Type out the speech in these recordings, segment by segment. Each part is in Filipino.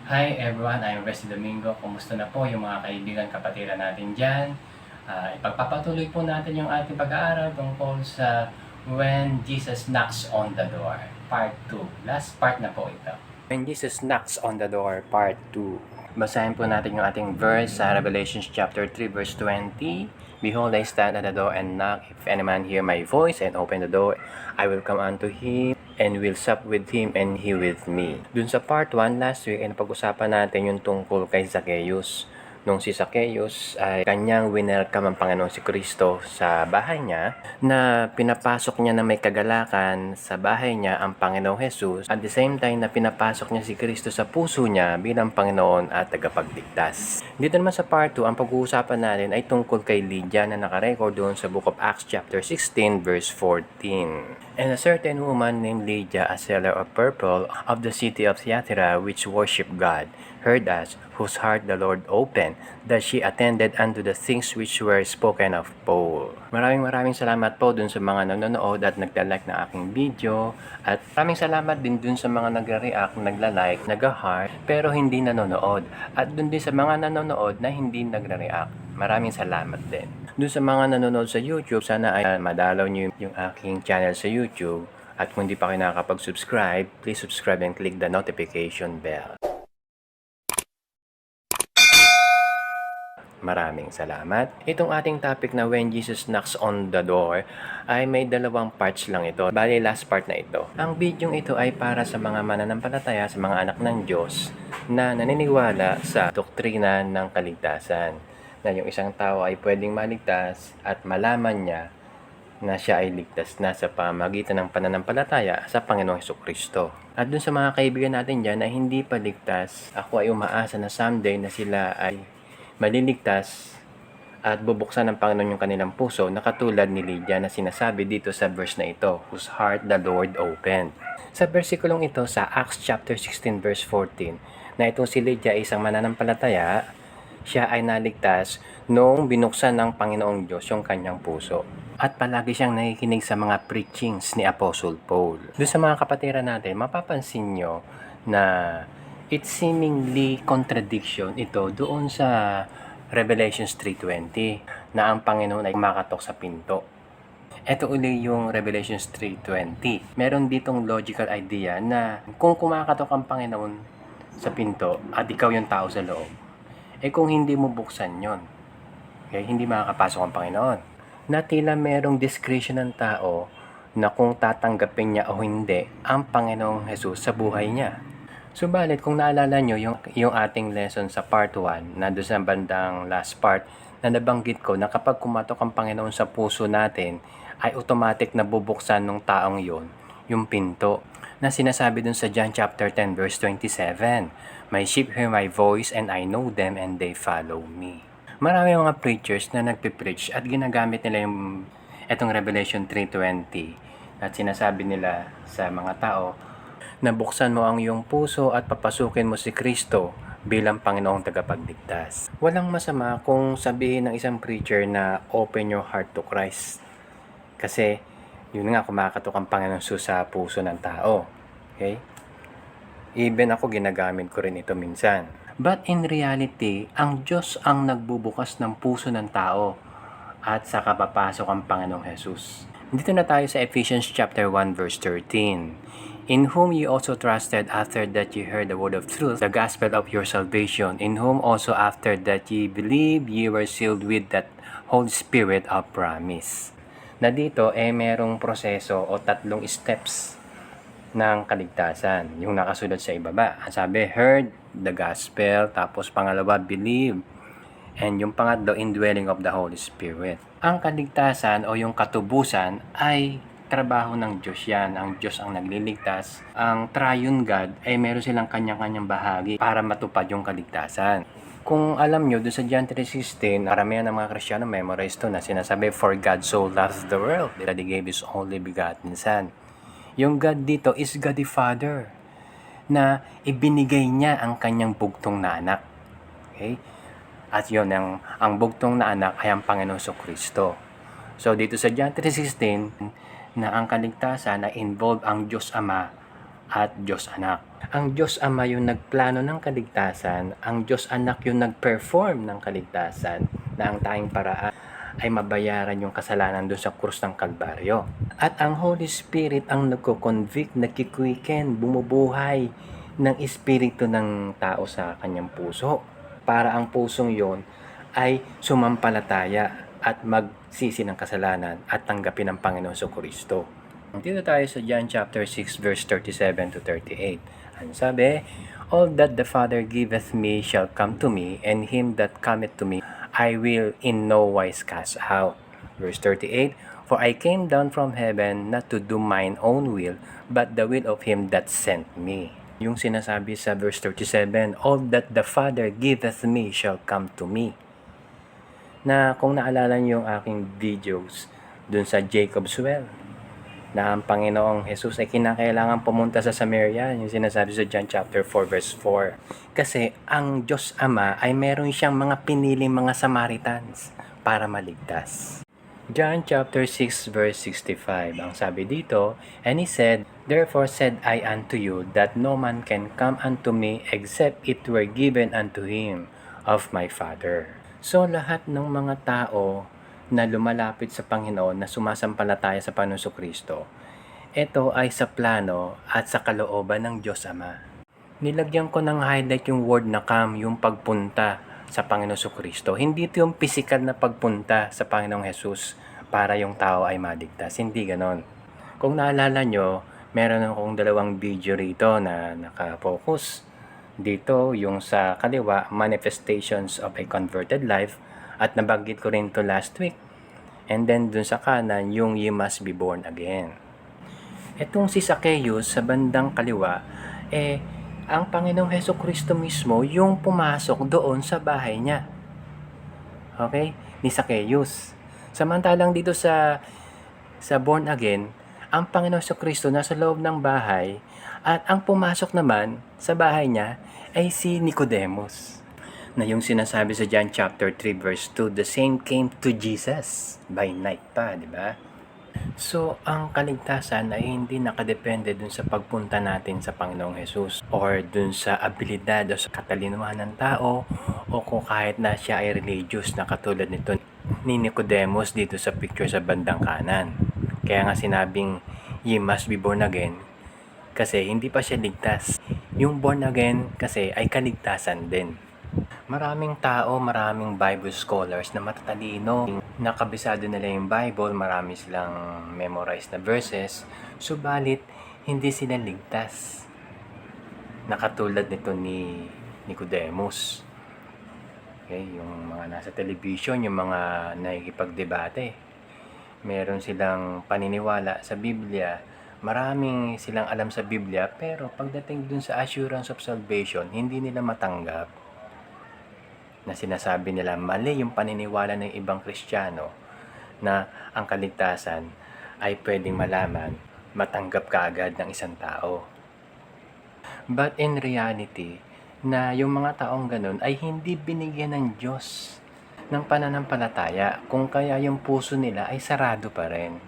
Hi everyone, I'm Wesley Domingo. Kumusta na po yung mga kaibigan kapatiran natin dyan? Ipagpapatuloy po natin yung ating pag-aaral tungkol sa When Jesus Knocks on the Door, Part 2. Last part na po ito. When Jesus Knocks on the Door, Part 2. Basahin po natin yung ating verse sa Revelation chapter 3, verse 20. Behold, I stand at the door and knock. If any man hear my voice and open the door, I will come unto him and will sup with him and he with me. Dun sa part 1 last week ay napag-usapan natin yung tungkol kay Zacchaeus. Nung si Zacchaeus ay kanyang winelcome ang Panginoon si Kristo sa bahay niya, na pinapasok niya na may kagalakan sa bahay niya ang Panginoong Jesus, at the same time na pinapasok niya si Kristo sa puso niya bilang Panginoon at tagapagligtas. Dito naman sa part 2, ang pag-uusapan natin ay tungkol kay Lydia na nakarecord doon sa Book of Acts chapter 16 verse 14. And a certain woman named Lydia, a seller of purple of the city of Thyatira, which worshipped God, heard us, whose heart the Lord opened, that she attended unto the things which were spoken of Paul. Maraming salamat po dun sa mga nanonood at nagla-like ng aking video. At maraming salamat din dun sa mga nagre-react, nagla-like, nag-heart, pero hindi nanonood. At dun din sa mga nanonood na hindi nagre-react. Maraming salamat din. Dun sa mga nanonood sa YouTube, sana ay madalaw nyo yung aking channel sa YouTube. At kung hindi pa kayo nakakapag-subscribe, please subscribe and click the notification bell. Maraming salamat. Itong ating topic na When Jesus Knocks on the Door ay may dalawang parts lang ito. Bali, last part na ito. Ang video ito ay para sa mga mananampalataya, sa mga anak ng Diyos na naniniwala sa doktrina ng kaligtasan. Na yung isang tao ay pwedeng maligtas at malaman niya na siya ay ligtas na sa pamamagitan ng pananampalataya sa Panginoong Hesukristo. At dun sa mga kaibigan natin dyan na hindi pa ligtas, ako ay umaasa na someday na sila ay maliligtas at bubuksan ng Panginoon yung kanilang puso na katulad ni Lydia na sinasabi dito sa verse na ito, whose heart the Lord opened. Sa versikulong ito sa Acts chapter 16 verse 14 na itong si Lydia ay isang mananampalataya, siya ay naligtas noong binuksan ng Panginoong Diyos yung kanyang puso. At palagi siyang nakikinig sa mga preachings ni Apostle Paul. Doon sa mga kapatiran natin, mapapansin nyo na it's seemingly contradiction ito doon sa Revelations 3:20 na ang Panginoon ay kumakatok sa pinto. Ito uli yung Revelations 3:20. Meron ditong logical idea na kung kumakatok ang Panginoon sa pinto at ikaw yung tao sa loob, kung hindi mo buksan yon, hindi makakapasok ang Panginoon. Na tila merong discretion ng tao na kung tatanggapin niya o hindi ang Panginoong Jesus sa buhay niya. Subalit, kung naalala nyo yung ating lesson sa part 1, na doon sa bandang last part, na nabanggit ko na kapag kumatok ang Panginoon sa puso natin, ay automatic na bubuksan ng taong yon yung pinto. Na sinasabi dun sa John chapter 10 verse 27, My sheep hear my voice and I know them and they follow me. Marami mga preachers na nagpipreach at ginagamit nila yung etong Revelation 3:20 at sinasabi nila sa mga tao, nabuksan mo ang iyong puso at papasukin mo si Kristo bilang Panginoong tagapagligtas. Walang masama kung sabihin ng isang preacher na open your heart to Christ. Kasi yun nga, kumakatok ang Panginoon sa puso ng tao. Okay? Even ako, ginagamit ko rin ito minsan. But in reality, ang Diyos ang nagbubukas ng puso ng tao at saka papasok ang Panginoong Jesus. Dito na tayo sa Ephesians chapter 1 verse 13. In whom you also trusted after that ye heard the word of truth, the gospel of your salvation, in whom also after that ye believed, ye were sealed with that Holy Spirit of promise. Na dito merong proseso o tatlong steps ng kaligtasan, yung nakasulat sa ibaba. Sabi, heard the gospel, tapos pangalawa, believe, and yung pangatlo, indwelling of the Holy Spirit. Ang kaligtasan o yung katubusan ay trabaho ng Diyos yan. Ang Diyos ang nagliligtas. Ang triune God ay meron silang kanyang-kanyang bahagi para matupad yung kaligtasan. Kung alam nyo, doon sa John 3:16, karamihan ng mga Kristiyano memorize to na sinasabi, For God so loved the world that He gave His only begotten Son. Yung God dito is God the Father na ibinigay niya ang kanyang bugtong na anak. Okay? At yun, ang bugtong na anak ay ang Panginoon Kristo. So dito sa John 3:16 na ang kaligtasan na involve ang Diyos Ama at Diyos Anak. Ang Diyos Ama yung nagplano ng kaligtasan, ang Diyos Anak yung nag-perform ng kaligtasan na ang tanging paraan ay mabayaran yung kasalanan doon sa krus ng Kalbaryo. At ang Holy Spirit ang nagko-convict, nagkikwiken, bumubuhay ng espiritu ng tao sa kanyang puso para ang pusong yon ay sumampalataya at magsisi ng kasalanan at tanggapin ang Panginoon Kristo. Dito tayo sa John chapter 6 verse 37 to 38. Ang sabi, all that the Father giveth me shall come to me, and him that cometh to me I will in no wise cast out. Verse 38, for I came down from heaven not to do mine own will, but the will of him that sent me. Yung sinasabi sa verse 37, all that the Father giveth me shall come to me. Na kung naalala niyo yung aking videos dun sa Jacob's Well, na ang Panginoong Jesus ay kinakailangan pumunta sa Samaria, yung sinasabi sa John chapter 4 verse 4. Kasi ang Diyos Ama ay meron siyang mga piniling mga Samaritans para maligtas. John chapter 6 verse 65, ang sabi dito, and he said, therefore said I unto you, that no man can come unto me except it were given unto him of my Father. So lahat ng mga tao na lumalapit sa Panginoon, na sumasampalataya sa Panginoon Kristo, ito ay sa plano at sa kalooban ng Diyos Ama. Nilagyan ko ng highlight yung word na come, yung pagpunta sa Panginoon Kristo. Hindi ito yung physical na pagpunta sa Panginoong Jesus para yung tao ay maligtas. Hindi ganon. Kung naalala nyo, meron akong dalawang video rito na nakafocus. Dito, yung sa kaliwa, Manifestations of a Converted Life, at nabanggit ko rin to last week. And then dun sa kanan, yung You Must Be Born Again. Etong si Zacchaeus sa bandang kaliwa, ang Panginoong Hesus Kristo mismo yung pumasok doon sa bahay niya. Okay? Ni Zacchaeus. Samantalang dito sa Born Again, ang Panginoong Hesus Kristo nasa loob ng bahay, at ang pumasok naman sa bahay niya ay si Nicodemus, na yung sinasabi sa John chapter 3 verse 2, the same came to Jesus by night pa, di ba? So, ang kaligtasan ay hindi nakadepende dun sa pagpunta natin sa Panginoong Jesus or dun sa abilidad o sa katalinuhan ng tao, o kung kahit na siya ay religious na katulad nito ni Nicodemus dito sa picture sa bandang kanan. Kaya nga sinabing, ye must be born again, kasi hindi pa siya ligtas. Yung born again kasi ay kaligtasan din. Maraming tao, maraming Bible scholars na matatalino, nakabisado nila yung Bible, marami silang memorized na verses, subalit hindi sila ligtas. Nakatulad nito ni Nicodemus. Okay, yung mga nasa television, yung mga nakikipagdebate, meron silang paniniwala sa Biblia, maraming silang alam sa Biblia, pero pagdating dun sa assurance of salvation, hindi nila matanggap, na sinasabi nila mali yung paniniwala ng ibang Kristiyano na ang kaligtasan ay pwedeng malaman, matanggap kaagad ng isang tao. But in reality, na yung mga taong ganun ay hindi binigyan ng Diyos ng pananampalataya, kung kaya yung puso nila ay sarado pa rin.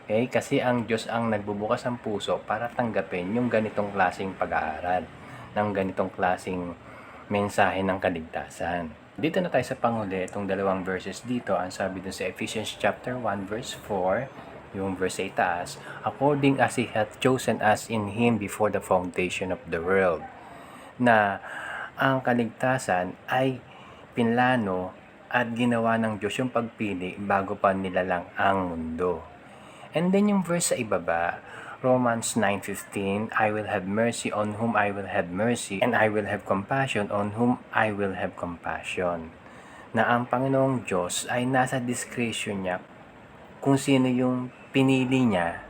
Okay? Kasi ang Diyos ang nagbubukas ng puso para tanggapin yung ganitong klaseng pag-aaral, ng ganitong klaseng mensahe ng kaligtasan. Dito na tayo sa panghuli, itong dalawang verses dito. Ang sabi dun sa Ephesians chapter 1 verse 4, yung verse 8 taas, according as He hath chosen us in Him before the foundation of the world. Na ang kaligtasan ay pinlano at ginawa ng Diyos yung pagpili bago pa nilalang ang mundo. And then yung verse sa ibaba, Romans 9:15, I will have mercy on whom I will have mercy, and I will have compassion on whom I will have compassion. Na ang Panginoong Diyos ay nasa discretion niya kung sino yung pinili niya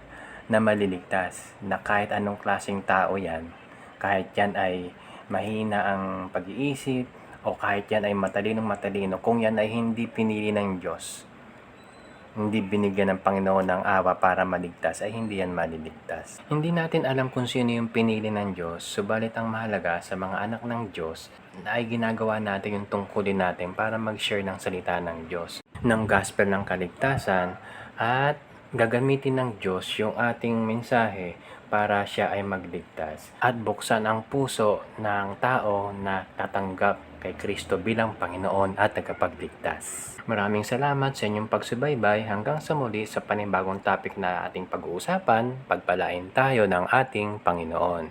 na maliligtas. Na kahit anong klaseng tao yan, kahit yan ay mahina ang pag-iisip, o kahit yan ay matalino, kung yan ay hindi pinili ng Diyos, hindi binigyan ng Panginoon ng awa para maligtas, ay hindi yan maliligtas. Hindi natin alam kung sino yung pinili ng Diyos, subalit ang mahalaga sa mga anak ng Diyos na ay ginagawa natin yung tungkulin natin para mag-share ng salita ng Diyos, ng gospel ng kaligtasan, at gagamitin ng Diyos yung ating mensahe para siya ay magligtas at buksan ang puso ng tao na tatanggap kay Kristo bilang Panginoon at tagapagligtas. Maraming salamat sa inyong pagsubaybay. Hanggang sa muli sa panibagong topic na ating pag-uusapan, pagpalain tayo ng ating Panginoon.